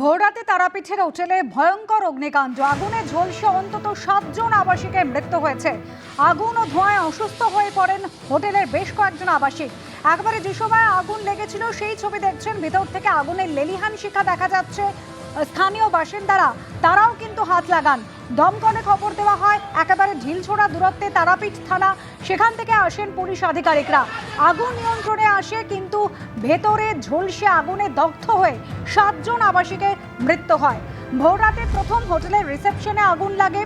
ভোররাতে তারাপীঠের হোটেলে ভয়ঙ্কর অগ্নিকাণ্ড। আগুনে ঝলসে অন্তত 7 জন আবাসিকের মৃত্যু হয়েছে। আগুন ও ধোঁয়ায় অসুস্থ হয়ে পড়েন হোটেলের বেশ কয়েকজন আবাসিক। একবারে যে সময় আগুন লেগেছিল সেই ছবি দেখছেন, ভিতর থেকে আগুনের লেলিহান শিখা দেখা যাচ্ছে। স্থানীয় বাসিন্দারা তারাও কিন্তু হাত লাগান। দমকলে খবর দেওয়া হয়। একেবারে ঢিলছোড়া দূরত্বে তারাপীঠ থানা, সেখান থেকে আসেন পুলিশ আধিকারিকরা। আগুন নিয়ন্ত্রণে আসে, কিন্তু ভেতরে ঝলসে আগুনে দগ্ধ হয়ে 7 জন আবাসিকের মৃত্যু হয়। ভোররাতে প্রথম হোটেলের রিসেপশনে আগুন লাগে।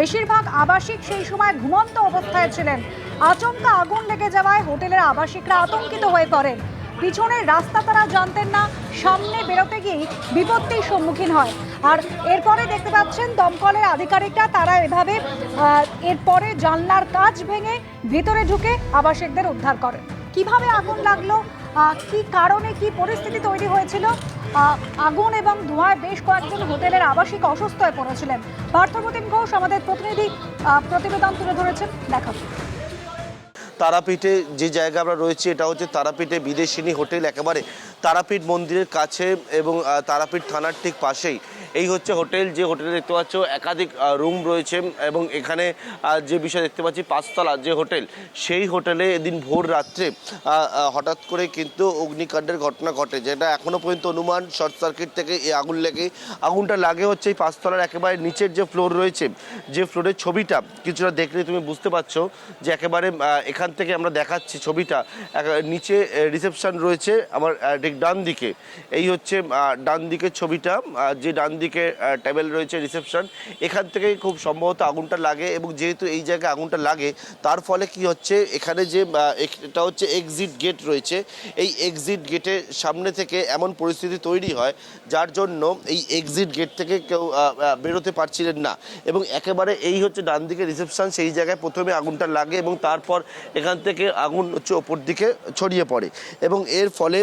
বেশিরভাগ আবাসিক সেই সময় ঘুমন্ত অবস্থায় ছিলেন। আচমকা আগুন লেগে যাওয়ায় হোটেলের আবাসিকরা আতঙ্কিত হয়ে পড়েন। পিছনের রাস্তা তারা জানতেন না, সামনে বেরোতে গিয়ে বিপত্তির সম্মুখীন হয়। আর এরপরে দেখতে পাচ্ছেন দমকলের আধিকারিকরা তারা এভাবে এরপরে জানলার কাঁচ ভেঙে ভিতরে ঢুকে আবাসিকদের উদ্ধার করেন। কিভাবে আগুন লাগলো, কি কারণে, কি পরিস্থিতি তৈরি হয়েছিল, আগুন এবং ধোঁয়ায় বেশ কয়েকজন হোটেলের আবাসিক অসুস্থ হয়ে পড়েছিলেন। পার্থপ্রতিম ঘোষ আমাদের প্রতিনিধি প্রতিবেদন তুলে ধরেছেন, দেখাবো। তারাপীঠে যে জায়গা আমরা রয়েছি, এটা হচ্ছে তারাপীঠে বিদেশিনী হোটেল, একেবারে তারাপীঠ মন্দিরের কাছে এবং তারাপীঠ থানার ঠিক পাশেই এই হচ্ছে হোটেল। যে হোটেলে দেখতে পাচ্ছ একাধিক রুম রয়েছে এবং এখানে যে বিষয় দেখতে পাচ্ছি 5 তলা যে হোটেল, সেই হোটেলে এদিন ভোর রাত্রে হঠাৎ করে কিন্তু অগ্নিকাণ্ডের ঘটনা ঘটে, যেটা এখনও পর্যন্ত অনুমান শর্ট সার্কিট থেকে এই আগুন লেগে। আগুনটা লাগে হচ্ছে এই 5 তলার একেবারে নিচের যে ফ্লোর রয়েছে, যে ফ্লোরের ছবিটা কিছুটা দেখলে তুমি বুঝতে পারছো যে একেবারে এখান থেকে আমরা দেখাচ্ছি ছবিটা। নিচে রিসেপশন রয়েছে আমার ঠিক ডান দিকে, এই হচ্ছে ডান দিকের ছবিটা, যে ডান দিকে টেবিল রয়েছে রিসেপশন, এখান থেকেই খুব সম্ভবত আগুনটা লাগে। এবং যেহেতু এই জায়গায় আগুনটা লাগে, তার ফলে কি হচ্ছে, এখানে যে এটা হচ্ছে এক্সিট গেট রয়েছে, এই এক্সিট গেটের সামনে থেকে এমন পরিস্থিতি তৈরি হয় যার জন্য এই এক্সিট গেট থেকে কেউ বেরোতে পারছিলেন না। এবং একেবারে এই হচ্ছে ডান দিকে রিসেপশন, সেই জায়গায় প্রথমে আগুনটা লাগে এবং তারপর এখান থেকে আগুন হচ্ছে ওপর দিকে ছড়িয়ে পড়ে। এবং এর ফলে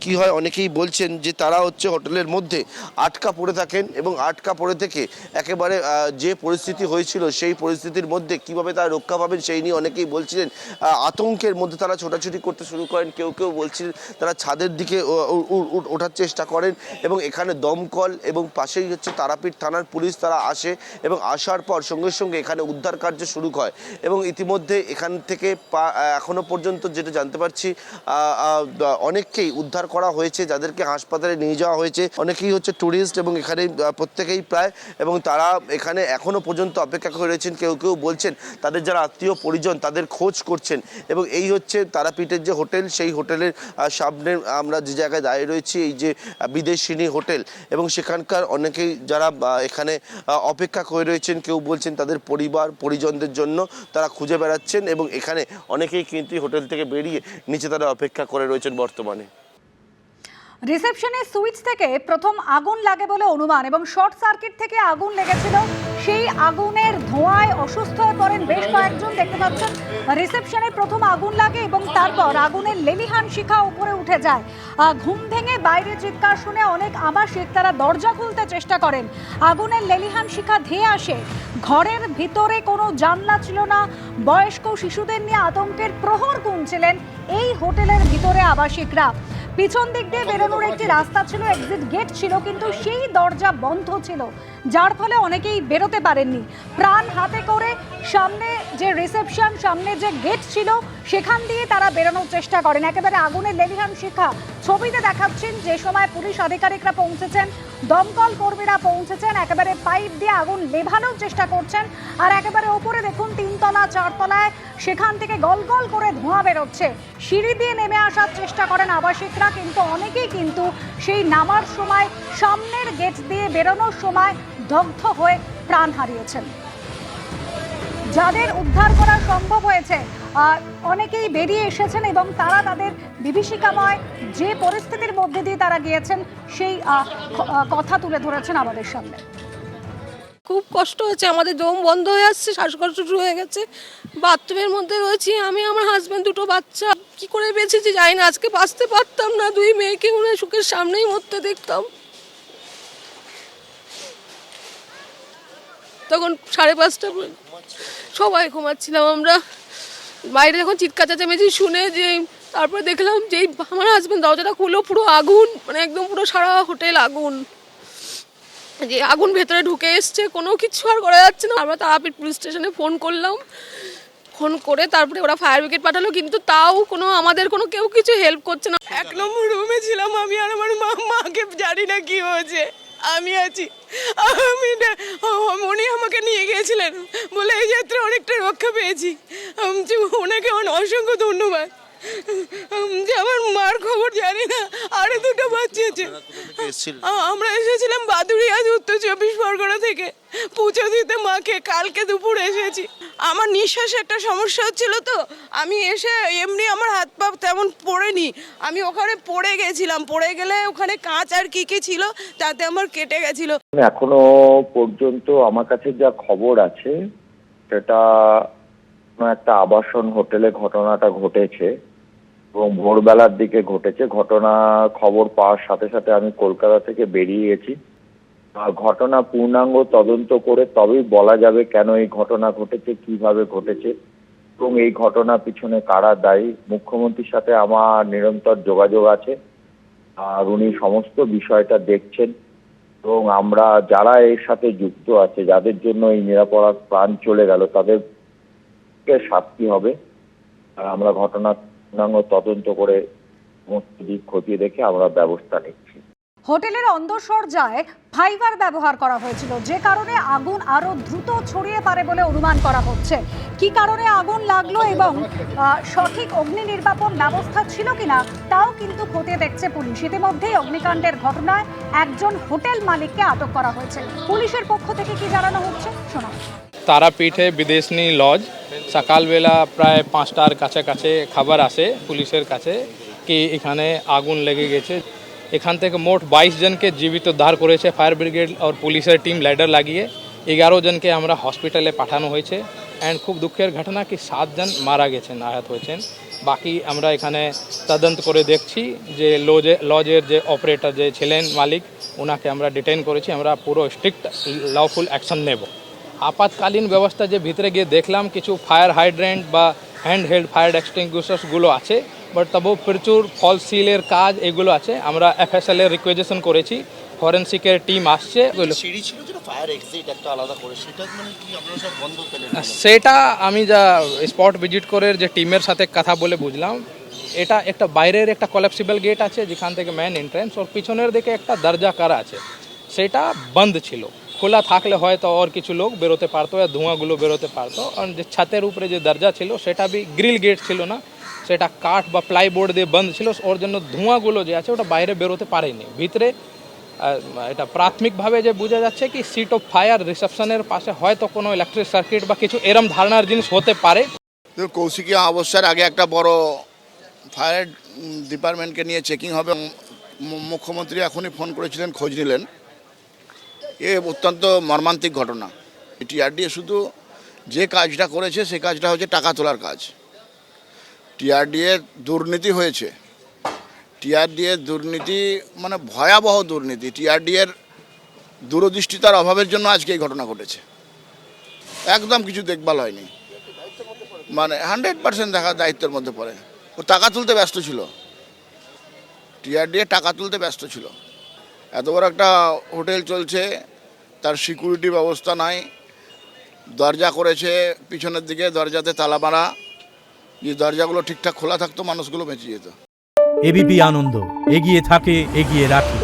কি হয়, অনেকেই বলছেন যে তারা হচ্ছে হোটেলের মধ্যে আটকা পড়ে থাকেন এবং আটকা পড়ে থেকে একেবারে যে পরিস্থিতি হয়েছিল সেই পরিস্থিতির মধ্যে কিভাবে তারা রক্ষা পাবেন সেই নিয়ে অনেকেই বলছিলেন। আতঙ্কের মধ্যে তারা ছোটাছুটি করতে শুরু করেন। কেউ কেউ বলছিলেন তারা ছাদের দিকে ওঠার চেষ্টা করেন এবং এখানে দমকল এবং পাশেই হচ্ছে তারাপীঠ থানার পুলিশ তারা আসে এবং আসার পর সঙ্গে সঙ্গে এখানে উদ্ধার কার্য শুরু হয়। এবং ইতিমধ্যে এখান থেকে এখনো পর্যন্ত যেটা জানতে পারছি অনেককেই উদ্ধার করা হয়েছে, যাদেরকে হাসপাতালে নিয়ে যাওয়া হয়েছে। অনেকেই হচ্ছে ট্যুরিস্ট এবং এখানে প্রত্যেকেই প্রায়, এবং তারা এখানে এখনো পর্যন্ত অপেক্ষা করে রয়েছেন। কেউ কেউ বলছেন তাদের যারা আত্মীয় পরিজন তাদের খোঁজ করছেন। এবং এই হচ্ছে তারাপীঠের যে হোটেল, সেই হোটেলের সামনে আমরা যে জায়গায় দাঁড়িয়ে রয়েছি, এই যে বিদেশিনী হোটেল, এবং সেখানকার অনেকেই যারা এখানে অপেক্ষা করে রয়েছেন, কেউ বলছেন তাদের পরিবার পরিজনদের জন্য তারা খুঁজে বেড়াচ্ছেন। এবং এখানে অনেকেই কিন্তু হোটেল থেকে বেরিয়ে নিচে তারা অপেক্ষা করে রয়েছেন বর্তমানে। রিসেপশনের সুইচ থেকে প্রথম আগুন লাগে বলে অনুমান এবং শর্ট সার্কিট থেকে আগুন লেগেছিল। সেই আগুনের ধোঁয়ায় অসুস্থ হয়ে পড়েন বেশ কয়েকজন। দেখতে পাচ্ছেন রিসেপশনে প্রথম আগুন লাগে এবং তারপর আগুনের লেলিহান শিখা উপরে উঠে যায়। ঘুম ভেঙে বাইরে চিৎকার শুনে অনেক আবাসিক তারা দরজা খুলতে চেষ্টা করেন। আগুনের লেলিহান শিখা ধেয়ে আসে। ঘরের ভিতরে কোনো জানলা ছিল না। বয়স্ক শিশুদের নিয়ে আতঙ্কের প্রহর গুনছিলেন এই হোটেলের ভিতরে আবাসিকরা। পিছন দিক দিয়ে বেরোনোর একটি রাস্তা ছিল, এক্সিট গেট ছিল, কিন্তু সেই দরজা বন্ধ ছিল, যার ফলে অনেকেই বেরোতে পারেননি। প্রাণ হাতে করে সামনে যে রিসেপশন, সামনে যে গেট ছিল, সেখান দিয়ে তারা বেরোনোর চেষ্টা করেন। একেবারে আগুনের লেলিহান শিখা ছবিতে দেখাচ্ছেন। যে সময় পুলিশ আধিকারিকরা পৌঁছেছেন, দমকল কর্মীরা পৌঁছেছেন, একেবারে পাইপ দিয়ে আগুন নেভানোর চেষ্টা করছেন। আর একেবারে ওপরে দেখুন 3 তলা 4 তলায় সেখান থেকে গল গল করে ধোঁয়া বেরোচ্ছে। সিঁড়ি দিয়ে নেমে আসার চেষ্টা করেন আবাসিকরা, কিন্তু অনেকেই কিন্তু সেই নামার সময়, সামনের গেট দিয়ে বেরোনোর সময় দগ্ধ হয়ে প্রাণ হারিয়েছেন। যাদের উদ্ধার করা সম্ভব হয়েছে অনেকেই বেরিয়ে এসেছেন এবং তারা তাদের বিভীষিকাময় যে পরিস্থিতির মধ্যে দিয়ে তারা গিয়েছেন সেই কথা তুলে ধরেছেন আমাদের সামনে। খুব কষ্ট হচ্ছে, আমাদের দম বন্ধ হয়ে আসছে, শ্বাসকষ্ট শুরু হয়ে গেছে। বাথরুমের মধ্যে রয়েছি আমি, আমার হাজব্যান্ড, 2টো বাচ্চা। কি করে বেঁচেছি জানি না। আজকে বাঁচতে পারতাম না, 2 মেয়েকে উনি সুখের সামনেই মরতে দেখতাম। তখন 5:30 সবাই ঘুমাচ্ছিলাম আমরা। বাইরে যখন চিৎকার চেঁচামেচি শুনে যে তারপরে দেখলাম যে আমার হাজব্যান্ড দরজাটা খুললো, পুরো আগুন, মানে একদম পুরো সারা হোটেল আগুন। যে আগুন ভেতরে ঢুকে এসছে, কোনো কিছু আর করা যাচ্ছে না। আমরা তারাপীঠ পুলিশ স্টেশনে ফোন করলাম, ফোন করে তারপরে ওরা ফায়ার ব্রিগেড পাঠালো, কিন্তু তাও আমাদের কেউ কিছু হেল্প করছে না। 1 নম্বর রুমে ছিলাম আমি আর আমার মাকে জানি না কি হয়েছে, আমি আছি। উনি আমাকে নিয়ে গিয়েছিলেন বলে এই যাত্রা অনেকটা রক্ষা পেয়েছি। ওনাকে অসংখ্য ধন্যবাদ। যে আমার মার খবর জানি না, আরো 2টা বাচ্চা আছে। আমরা এসেছিলাম বাদুড়িয়া উত্তর 24 পরগনা থেকে পুজো দিতে মাকে, কালকে দুপুরে এসেছি। আমার নিঃশ্বাসে একটা সমস্যা হচ্ছিল, তো আমি এসে এমনি আমার হাত পা তেমন পড়েনি, আমি ওখানে পড়ে গেছিলাম। পড়ে গেলে ওখানে কাঁচ আর কি কি ছিল তাতে আমার কেটে গেছিল। এখনো পর্যন্ত আমার কাছে যা খবর আছে সেটা একটা আবাসন হোটেলে ঘটনাটা ঘটেছে এবং ভোরবেলার দিকে ঘটেছে। ঘটনা খবর পাওয়ার সাথে সাথে আমি কলকাতা থেকে বেরিয়ে গেছি। ঘটনা পূর্ণাঙ্গ তদন্ত করে তবেই বলা যাবে কেন এই ঘটনা ঘটেছে, কিভাবে ঘটেছে এবং এই ঘটনার পিছনে কারা দায়ী। মুখ্যমন্ত্রীর সাথে আমার নিরন্তর যোগাযোগ আছে আর উনি সমস্ত বিষয়টা দেখছেন এবং আমরা যারা এর সাথে যুক্ত আছে, যাদের জন্য এই নিরাপরাধ প্রাণ চলে গেল, তাদেরকে শাস্তি হবে। আর আমরা ঘটনা পূর্ণাঙ্গ তদন্ত করে সমস্ত দিক খতিয়ে দেখে আমরা ব্যবস্থা নিচ্ছি। হোটেলের অন্দরসজ্জায় ফাইবার ব্যবহার করা হয়েছিল, যে কারণে আগুন আরো দ্রুত ছড়িয়ে পড়ে বলে অনুমান করা হচ্ছে। কি কারণে আগুন লাগলো এবং সঠিক অগ্নি নির্বাপন ব্যবস্থা ছিল কিনা তাও কিন্তু খতিয়ে দেখছে পুলিশ। ইতিমধ্যেই অগ্নিকাণ্ডের ঘটনায় একজন হোটেল মালিককে আটক করা হয়েছে। পুলিশের পক্ষ থেকে কি জানানো হচ্ছে শোনা। তারাপীঠে বিদেশনি লজ, সকালবেলা প্রায় 5টার কাছাকাছি খবর আসে পুলিশের কাছে কি এখানে আগুন লেগে গেছে। এখান থেকে মোট 22 জনকে জীবিত উদ্ধার করেছে ফায়ার ব্রিগেড আর পুলিশের টিম ল্যাডার লাগিয়ে। 11 জনকে আমরা হসপিটালে পাঠানো হয়েছে। অ্যান্ড খুব দুঃখের ঘটনা কি 7 জন মারা গেছেন, আহত হয়েছেন। বাকি আমরা এখানে তদন্ত করে দেখছি যে লজের যে অপারেটর যে ছিলেন মালিক, ওনাকে আমরা ডিটেইন করেছি। আমরা পুরো স্ট্রিক্ট লফুল অ্যাকশন নেব। আপাতকালীন ব্যবস্থা যে ভিতরে গিয়ে দেখলাম কিছু ফায়ার হাইড্রেন্ট বা হ্যান্ড হেল্ড ফায়ার এক্সটিংগুইশার্সগুলো আছে, বাট তবু প্রচুর ফলস সিলের কাজ এগুলো আছে। আমরা FSL এর রিকোয়েজিশন করেছি, ফরেন্সিকের টিম আসছে। সেটা আমি যা স্পট ভিজিট করে যে টিমের সাথে কথা বলে বুঝলাম, এটা একটা বাইরের একটা কলাপসিবল গেট আছে যেখান থেকে মেন এন্ট্রেন্স, ওর পিছনের দিকে একটা দরজা করা আছে, সেটা বন্ধ ছিল। খোলা থাকলে হয়তো আর কিছু লোক বেরোতে পারতো, ধোঁয়াগুলো বেরোতে পারতো। আর যে ছাতের উপরে যে দরজা ছিল সেটা বি গ্রিল গেট ছিল না, সেটা কাঠ বা প্লাইবোর্ড দিয়ে বন্ধ ছিল। ওর জন্য ধোঁয়াগুলো যে আছে ওটা বাইরে বেরোতে পারেনি। ভিতরে এটা প্রাথমিকভাবে যে বোঝা যাচ্ছে কি সিট অফ ফায়ার রিসেপশনের পাশে হয়তো কোনো ইলেকট্রিক সার্কিট বা কিছু এরম ধারণার জিনিস হতে পারে। কৌশিকী অবস্যার আগে একটা বড় ফায়ার ডিপার্টমেন্টকে নিয়ে চেকিং হবে। মুখ্যমন্ত্রী এখনই ফোন করেছিলেন, খোঁজ নিলেন। এ অত্যন্ত মর্মান্তিক ঘটনা। টিআরডিএ শুধু যে কাজটা করেছে সে কাজটা হচ্ছে টাকা তোলার কাজ। টিআরডিএ দুর্নীতি হয়েছে। টিআরডিএ দুর্নীতি মানে ভয়াবহ দুর্নীতি। টিআরডিএর দূরদৃষ্টিতার অভাবের জন্য আজকে এই ঘটনা ঘটেছে। একদম কিছু দেখভাল হয়নি, মানে 100% দেখা দায়িত্বের মধ্যে পড়ে। ও টাকা তুলতে ব্যস্ত ছিল, টিআরডিএ টাকা তুলতে ব্যস্ত ছিল। এত বড় একটা হোটেল চলছে, তার সিকিউরিটি ব্যবস্থা নাই। দরজা করেছে পিছনের দিকে, দরজাতে তালা মারা। যে দরজাগুলো ঠিকঠাক খোলা থাকতো মানুষগুলো বেঁচে যেত। এবিপি আনন্দ এগিয়ে থাকে, এগিয়ে রাখে।